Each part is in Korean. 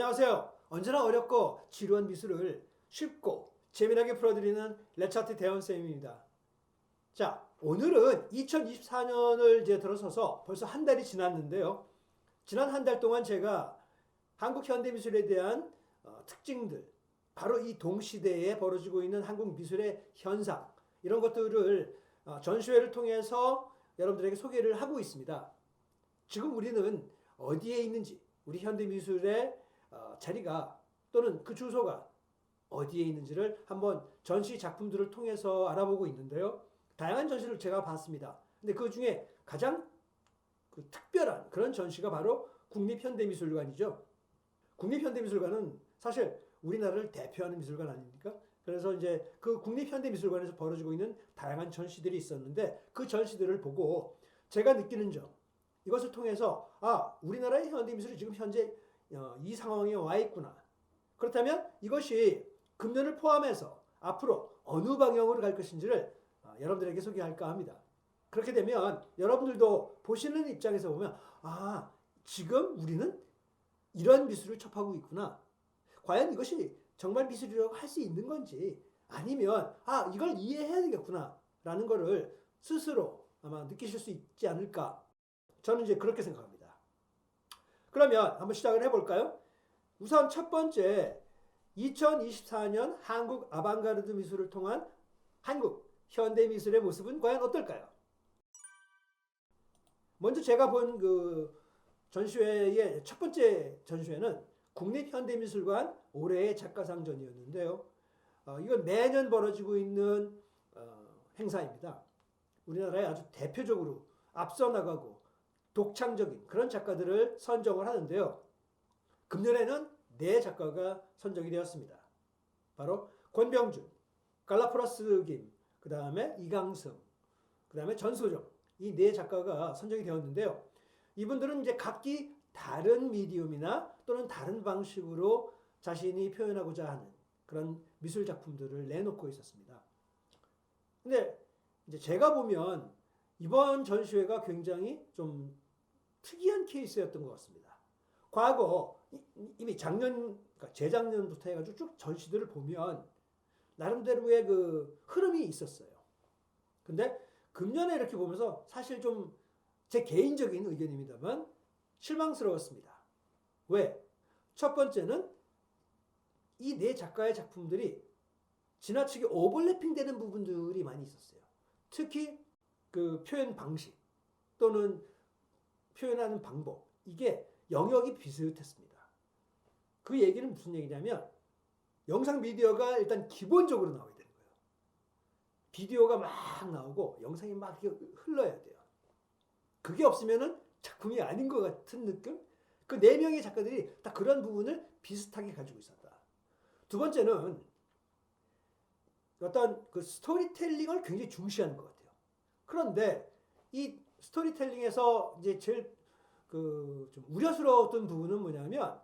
안녕하세요. 언제나 어렵고 지루한 미술을 쉽고 재미나게 풀어드리는 레차트 대원쌤입니다. 자, 오늘은 2024년을 이제 들어서서 벌써 한 달이 지났는데요. 지난 한 달 동안 제가 한국 현대미술에 대한 특징들, 바로 이 동시대에 벌어지고 있는 한국 미술의 현상, 이런 것들을 전시회를 통해서 여러분들에게 소개를 하고 있습니다. 지금 우리는 어디에 있는지, 우리 현대미술의 자리가 또는 그 주소가 어디에 있는지를 한번 전시 작품들을 통해서 알아보고 있는데요. 다양한 전시를 제가 봤습니다. 근데 그 중에 가장 특별한 그런 전시가 바로 국립현대미술관이죠. 국립현대미술관은 사실 우리나라를 대표하는 미술관 아닙니까? 그래서 이제 그 국립현대미술관에서 벌어지고 있는 다양한 전시들이 있었는데 그 전시들을 보고 제가 느끼는 점, 이것을 통해서 우리나라의 현대미술이 지금 현재 이 상황에 와 있구나. 그렇다면 이것이 금년을 포함해서 앞으로 어느 방향으로 갈 것인지를 여러분들에게 소개할까 합니다. 그렇게 되면 여러분들도 보시는 입장에서 보면 지금 우리는 이런 미술을 접하고 있구나. 과연 이것이 정말 미술이라고 할 수 있는 건지 아니면 이걸 이해해야 되겠구나 라는 거를 스스로 아마 느끼실 수 있지 않을까. 저는 이제 그렇게 생각합니다. 그러면 한번 시작을 해볼까요? 우선 첫 번째, 2024년 한국 아방가르드 미술을 통한 한국 현대미술의 모습은 과연 어떨까요? 먼저 제가 본 그 전시회의 첫 번째 전시회는 국립현대미술관 올해의 작가상전이었는데요. 이건 매년 벌어지고 있는 행사입니다. 우리나라에 아주 대표적으로 앞서 나가고 독창적인 그런 작가들을 선정을 하는데요. 금년에는 4작가가 선정이 되었습니다. 바로 권병준, 갈라프라스 김, 그 다음에 이강승, 그 다음에 전소정, 이 4작가가 선정이 되었는데요. 이분들은 이제 각기 다른 미디움이나 또는 다른 방식으로 자신이 표현하고자 하는 그런 미술 작품들을 내놓고 있었습니다. 근데 이제 제가 보면 이번 전시회가 굉장히 좀 특이한 케이스였던 것 같습니다. 과거 이미 그러니까 재작년부터 해가지고 쭉 전시들을 보면 나름대로의 그 흐름이 있었어요. 근데 금년에 이렇게 보면서 사실 좀 제 개인적인 의견입니다만 실망스러웠습니다. 왜? 첫 번째는 이 4작가의 작품들이 지나치게 오버래핑 되는 부분들이 많이 있었어요. 특히 그 표현 방식 또는 표현하는 방법, 이게 영역이 비슷했습니다. 그 얘기는 무슨 얘기냐면 영상 미디어가 일단 기본적으로 나와야 되는 거예요. 비디오가 막 나오고 영상이 막 흘러야 돼요. 그게 없으면은 작품이 아닌 것 같은 느낌? 그 4명의 작가들이 딱 그런 부분을 비슷하게 가지고 있었다. 두 번째는 어떤 그 스토리텔링을 굉장히 중시하는 것 같아요. 그런데 이 스토리텔링에서 이제 제일 좀 우려스러웠던 부분은 뭐냐면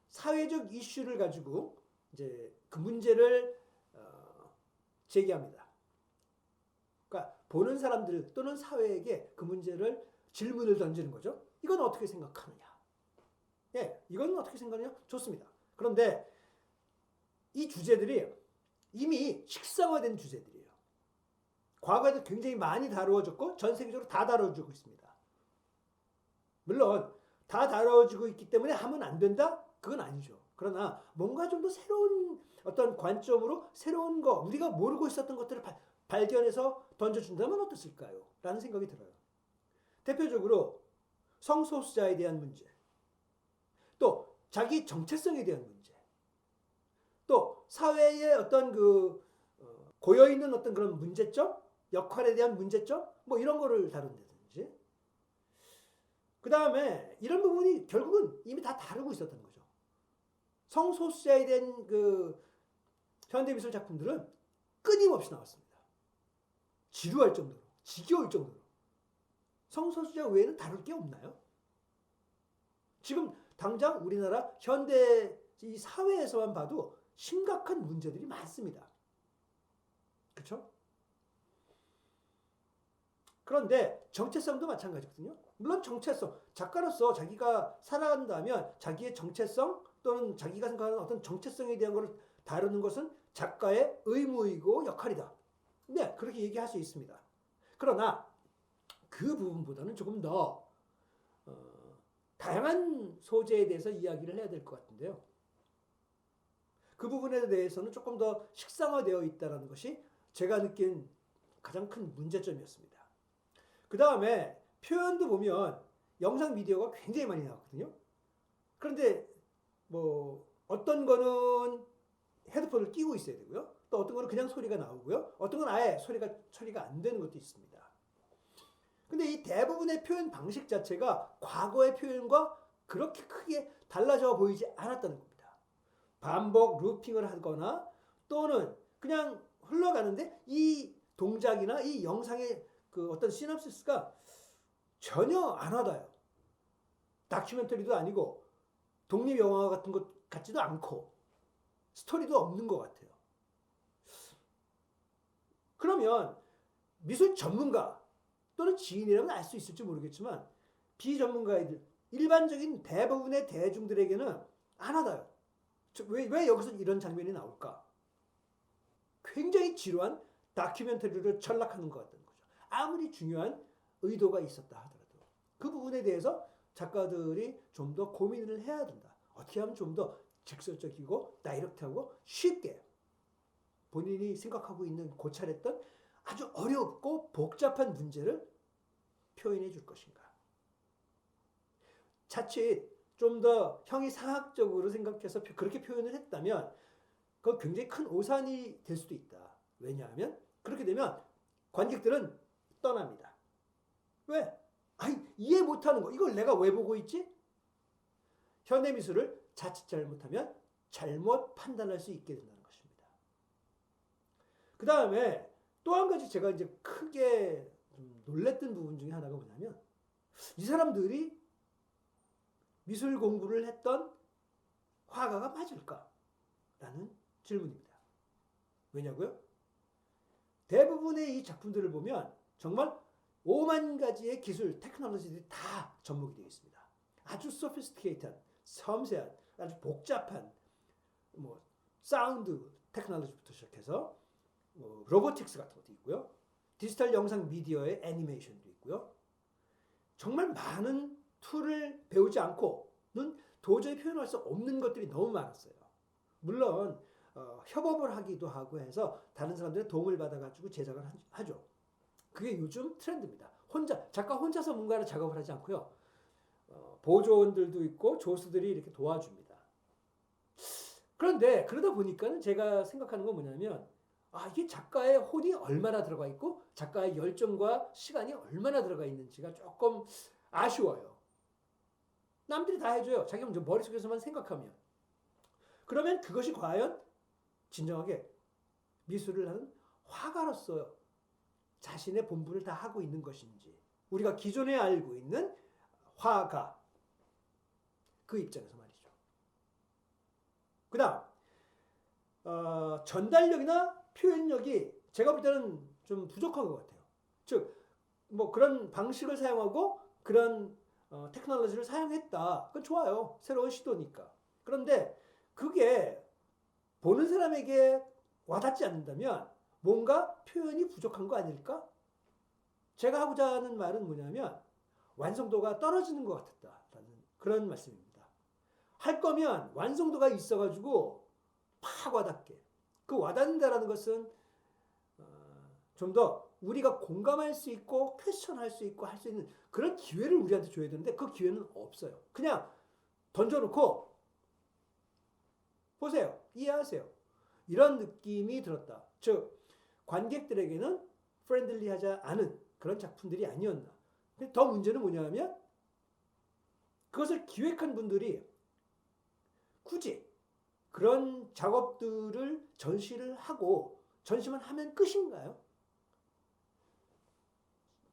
사회적 이슈를 가지고 이제 그 문제를 제기합니다. 그러니까 보는 사람들 또는 사회에게 그 문제를 질문을 던지는 거죠. 이건 어떻게 생각하느냐? 이건 어떻게 생각하느냐? 좋습니다. 그런데 이 주제들이 이미 식상화된 주제들이에요. 과거에도 굉장히 많이 다루어졌고 전 세계적으로 다 다뤄지고 있습니다. 물론 다 다뤄지고 있기 때문에 하면 안 된다? 그건 아니죠. 그러나 뭔가 좀 더 새로운 어떤 관점으로 새로운 거, 우리가 모르고 있었던 것들을 발견해서 던져준다면 어땠을까요? 라는 생각이 들어요. 대표적으로 성소수자에 대한 문제, 또 자기 정체성에 대한 문제, 또 사회의 어떤 고여있는 어떤 그런 문제점, 역할에 대한 문제점, 뭐 이런 거를 다룬다든지. 그 다음에 이런 부분이 결국은 이미 다 다루고 있었던 거죠. 성소수자에 대한 현대미술 작품들은 끊임없이 나왔습니다. 지루할 정도로, 지겨울 정도로. 성소수자 외에는 다룰 게 없나요? 지금 당장 우리나라 현대 이 사회에서만 봐도 심각한 문제들이 많습니다. 그렇죠? 그런데 정체성도 마찬가지거든요. 물론 정체성, 작가로서 자기가 살아간다면 자기의 정체성 또는 자기가 생각하는 어떤 정체성에 대한 것을 다루는 것은 작가의 의무이고 역할이다. 네, 그렇게 얘기할 수 있습니다. 그러나 그 부분보다는 조금 더 다양한 소재에 대해서 이야기를 해야 될 것 같은데요. 그 부분에 대해서는 조금 더 식상화되어 있다는 것이 제가 느낀 가장 큰 문제점이었습니다. 그 다음에 표현도 보면 영상 미디어가 굉장히 많이 나왔거든요. 그런데 뭐 어떤 거는 헤드폰을 끼고 있어야 되고요. 또 어떤 거는 그냥 소리가 나오고요. 어떤 건 아예 소리가 처리가 안 되는 것도 있습니다. 근데 이 대부분의 표현 방식 자체가 과거의 표현과 그렇게 크게 달라져 보이지 않았다는 겁니다. 반복 루핑을 하거나 또는 그냥 흘러가는데 이 동작이나 이 영상의 그 어떤 시놉시스가 전혀 안 와닿아요. 다큐멘터리도 아니고 독립영화 같은 것 같지도 않고 스토리도 없는 것 같아요. 그러면 미술 전문가 또는 지인이라면 알 수 있을지 모르겠지만 비전문가들, 일반적인 대부분의 대중들에게는 안 와닿아요. 왜 여기서 이런 장면이 나올까? 굉장히 지루한 다큐멘터리를 전락하는 것 같다는 거죠. 아무리 중요한 의도가 있었다 하더라도 그 부분에 대해서 작가들이 좀 더 고민을 해야 된다. 어떻게 하면 좀 더 직설적이고 다이렉트하고 쉽게 본인이 생각하고 있는 고찰했던 아주 어렵고 복잡한 문제를 표현해 줄 것인가. 자칫 좀 더 형이상학적으로 생각해서 그렇게 표현을 했다면 그건 굉장히 큰 오산이 될 수도 있다. 왜냐하면 그렇게 되면 관객들은 떠납니다. 왜? 아니, 이해 못하는 거. 이걸 내가 왜 보고 있지? 현대미술을 자칫 잘못하면 잘못 판단할 수 있게 된다는 것입니다. 그 다음에 또 한 가지 제가 이제 크게 놀랬던 부분 중에 하나가 뭐냐면 이 사람들이 미술 공부를 했던 화가가 맞을까? 라는 질문입니다. 왜냐고요? 대부분의 이 작품들을 보면 정말 5만 가지의 기술, 테크놀로지들이 다 접목이 되어 있습니다. 아주 sophisticated, 섬세한, 아주 복잡한 뭐 사운드 테크놀로지부터 시작해서 뭐 로보틱스 같은 것도 있고요. 디지털 영상 미디어의 애니메이션도 있고요. 정말 많은 툴을 배우지 않고는 도저히 표현할 수 없는 것들이 너무 많았어요. 물론 협업을 하기도 하고 해서 다른 사람들의 도움을 받아가지고 제작을 하죠. 그게 요즘 트렌드입니다. 작가 혼자서 뭔가를 작업을 하지 않고요. 보조원들도 있고 조수들이 이렇게 도와줍니다. 그런데 그러다 보니까는 제가 생각하는 건 뭐냐면 이게 작가의 혼이 얼마나 들어가 있고 작가의 열정과 시간이 얼마나 들어가 있는지가 조금 아쉬워요. 남들이 다 해줘요. 자기 머릿속에서만 생각하면. 그러면 그것이 과연 진정하게 미술을 하는 화가로서 자신의 본분을 다 하고 있는 것인지 우리가 기존에 알고 있는 화가 그 입장에서 말이죠. 그 다음 전달력이나 표현력이 제가 볼 때는 좀 부족한 것 같아요. 즉 뭐 그런 방식을 사용하고 그런 테크놀로지를 사용했다. 그건 좋아요. 새로운 시도니까. 그런데 그게 보는 사람에게 와닿지 않는다면 뭔가 표현이 부족한 거 아닐까? 제가 하고자 하는 말은 뭐냐면 완성도가 떨어지는 것 같았다라는 그런 말씀입니다. 할 거면 완성도가 있어가지고 팍 와닿게. 그 와닿는다라는 것은 좀 더 우리가 공감할 수 있고 퀘스천할 수 있고 할 수 있는 그런 기회를 우리한테 줘야 되는데 그 기회는 없어요. 그냥 던져놓고 보세요. 이해하세요. 이런 느낌이 들었다. 즉 관객들에게는 프렌들리하지 않은 그런 작품들이 아니었나. 더 문제는 뭐냐면 그것을 기획한 분들이 굳이 그런 작업들을 전시를 하고 전시만 하면 끝인가요?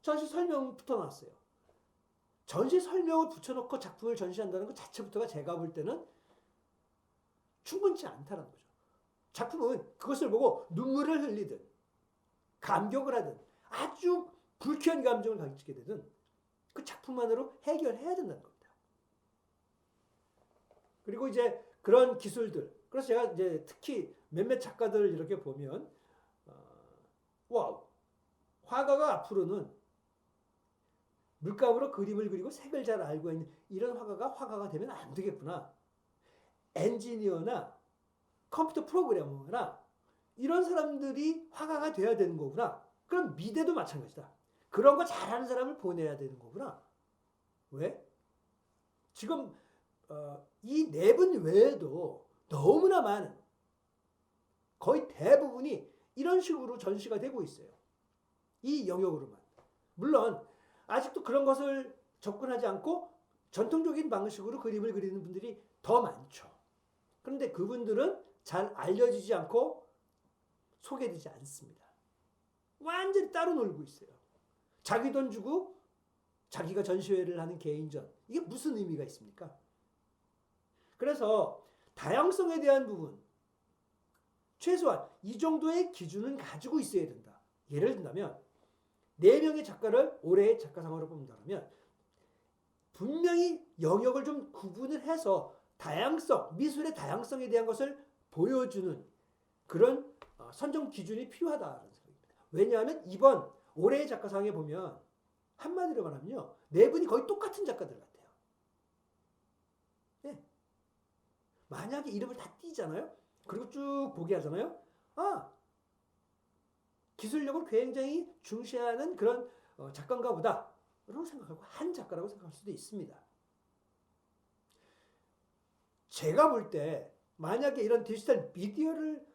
전시 설명 붙여놨어요. 전시 설명을 붙여놓고 작품을 전시한다는 것 자체부터가 제가 볼 때는 충분치 않다는 거죠. 작품은 그것을 보고 눈물을 흘리든 감격을 하든 아주 불쾌한 감정을 가지게 되든 그 작품만으로 해결해야 된다는 겁니다. 그리고 이제 그런 기술들. 그래서 제가 이제 특히 몇몇 작가들 이렇게 보면 와우, 화가가 앞으로는 물감으로 그림을 그리고 색을 잘 알고 있는 이런 화가가 되면 안 되겠구나. 엔지니어나 컴퓨터 프로그래머나 이런 사람들이 화가가 돼야 되는 거구나. 그럼 미대도 마찬가지다. 그런 거 잘하는 사람을 보내야 되는 거구나. 왜? 지금 이 네 분 외에도 너무나 많은 거의 대부분이 이런 식으로 전시가 되고 있어요. 이 영역으로만. 물론 아직도 그런 것을 접근하지 않고 전통적인 방식으로 그림을 그리는 분들이 더 많죠. 그런데 그분들은 잘 알려지지 않고 소개되지 않습니다. 완전히 따로 놀고 있어요. 자기 돈 주고 자기가 전시회를 하는 개인전. 이게 무슨 의미가 있습니까? 그래서 다양성에 대한 부분, 최소한 이 정도의 기준은 가지고 있어야 된다. 예를 든다면 4명의 작가를 올해의 작가상으로 뽑는다면 분명히 영역을 좀 구분을 해서 다양성, 미술의 다양성에 대한 것을 보여주는 그런 선정 기준이 필요하다는 생각입니다. 왜냐하면 이번 올해의 작가상에 보면 한마디로 말하면요. 4분이 거의 똑같은 작가들 같아요. 네. 만약에 이름을 다 띄잖아요. 그리고 쭉 보게 하잖아요. 기술력을 굉장히 중시하는 그런 작가인가 보다 라고 생각하고 한 작가라고 생각할 수도 있습니다. 제가 볼 때 만약에 이런 디지털 미디어를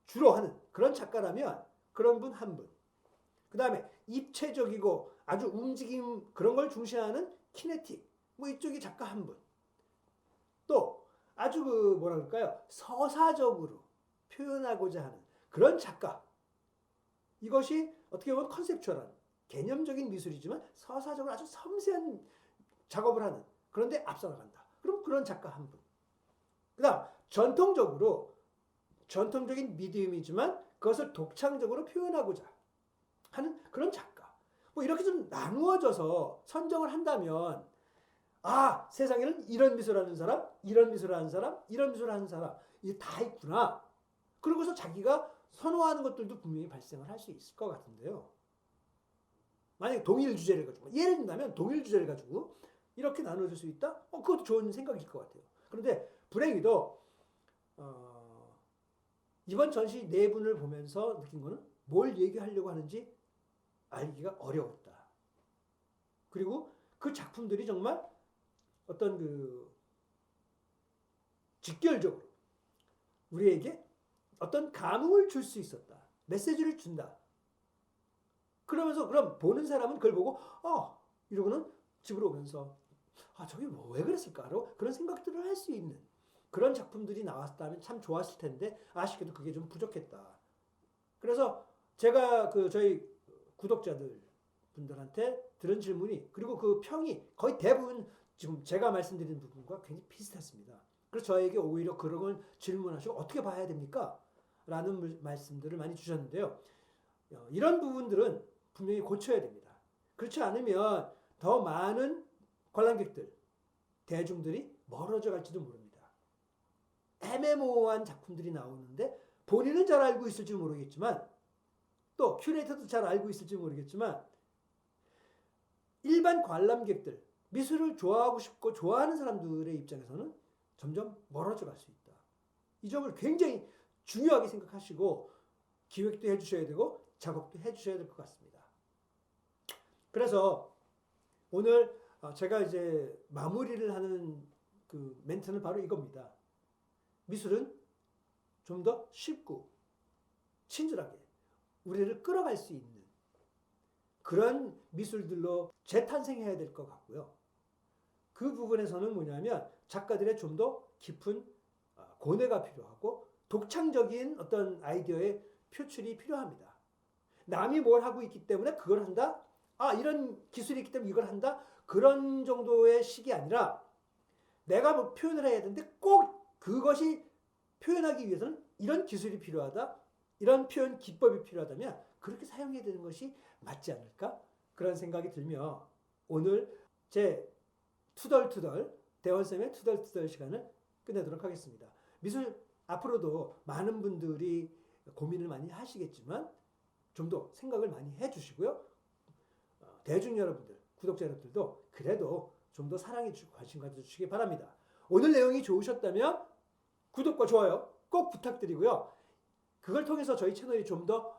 주로 하는 그런 작가라면 그런 분 한 분. 그 다음에 입체적이고 아주 움직임 그런 걸 중시하는 키네틱 뭐 이쪽이 작가 한 분. 또 아주 뭐라 그럴까요? 서사적으로 표현하고자 하는 그런 작가. 이것이 어떻게 보면 컨셉추얼한 개념적인 미술이지만 서사적으로 아주 섬세한 작업을 하는 그런데 앞서 나간다. 그럼 그런 작가 한 분. 그 다음 전통적인 미디움이지만 그것을 독창적으로 표현하고자 하는 그런 작가. 뭐 이렇게 좀 나누어져서 선정을 한다면 세상에는 이런 미술을 하는 사람, 이런 미술을 하는 사람, 이런 미술을 하는 사람 이게 다 있구나. 그러고서 자기가 선호하는 것들도 분명히 발생을 할 수 있을 것 같은데요. 만약에 동일 주제를 가지고 예를 든다면 동일 주제를 가지고 이렇게 나눠줄 수 있다? 그것도 좋은 생각일 것 같아요. 그런데 불행히도 이번 전시 4분을 보면서 느낀 거는 뭘 얘기하려고 하는지 알기가 어려웠다. 그리고 그 작품들이 정말 어떤 직결적으로 우리에게 어떤 감흥을 줄 수 있었다. 메시지를 준다. 그러면서 그럼 보는 사람은 그걸 보고 이러고는 집으로 오면서 저게 왜 그랬을까로 그런 생각들을 할 수 있는 그런 작품들이 나왔다면 참 좋았을 텐데 아쉽게도 그게 좀 부족했다. 그래서 제가 저희 구독자들 분들한테 들은 질문이 그리고 그 평이 거의 대부분 지금 제가 말씀드린 부분과 굉장히 비슷했습니다. 그래서 저에게 오히려 그런 걸 질문하시고 어떻게 봐야 됩니까? 라는 말씀들을 많이 주셨는데요. 이런 부분들은 분명히 고쳐야 됩니다. 그렇지 않으면 더 많은 관람객들, 대중들이 멀어져 갈지도 모릅니다. 애매모호한 작품들이 나오는데 본인은 잘 알고 있을지 모르겠지만 또 큐레이터도 잘 알고 있을지 모르겠지만 일반 관람객들, 미술을 좋아하고 싶고 좋아하는 사람들의 입장에서는 점점 멀어져 갈 수 있다. 이 점을 굉장히 중요하게 생각하시고 기획도 해주셔야 되고 작업도 해주셔야 될 것 같습니다. 그래서 오늘 제가 이제 마무리를 하는 그 멘트는 바로 이겁니다. 미술은 좀 더 쉽고 친절하게 우리를 끌어갈 수 있는 그런 미술들로 재탄생해야 될 것 같고요. 그 부분에서는 뭐냐면 작가들의 좀 더 깊은 고뇌가 필요하고 독창적인 어떤 아이디어의 표출이 필요합니다. 남이 뭘 하고 있기 때문에 그걸 한다? 이런 기술이 있기 때문에 이걸 한다? 그런 정도의 식이 아니라 내가 뭐 표현을 해야 되는데 꼭 그것이 표현하기 위해서는 이런 기술이 필요하다? 이런 표현 기법이 필요하다면 그렇게 사용해야 되는 것이 맞지 않을까? 그런 생각이 들며 오늘 제 투덜투덜 대원쌤의 투덜투덜 시간을 끝내도록 하겠습니다. 미술 앞으로도 많은 분들이 고민을 많이 하시겠지만 좀 더 생각을 많이 해주시고요. 대중 여러분들, 구독자 여러분들도 그래도 좀 더 사랑해주시고 관심 가져주시기 바랍니다. 오늘 내용이 좋으셨다면 구독과 좋아요 꼭 부탁드리고요. 그걸 통해서 저희 채널이 좀 더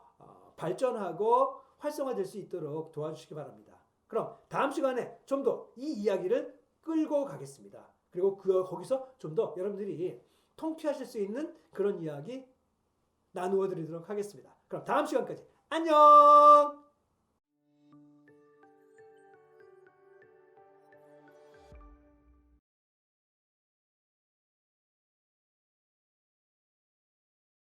발전하고 활성화될 수 있도록 도와주시기 바랍니다. 그럼 다음 시간에 좀 더 이 이야기를 끌고 가겠습니다. 그리고 거기서 좀 더 여러분들이 통쾌하실 수 있는 그런 이야기 나누어 드리도록 하겠습니다. 그럼 다음 시간까지 안녕!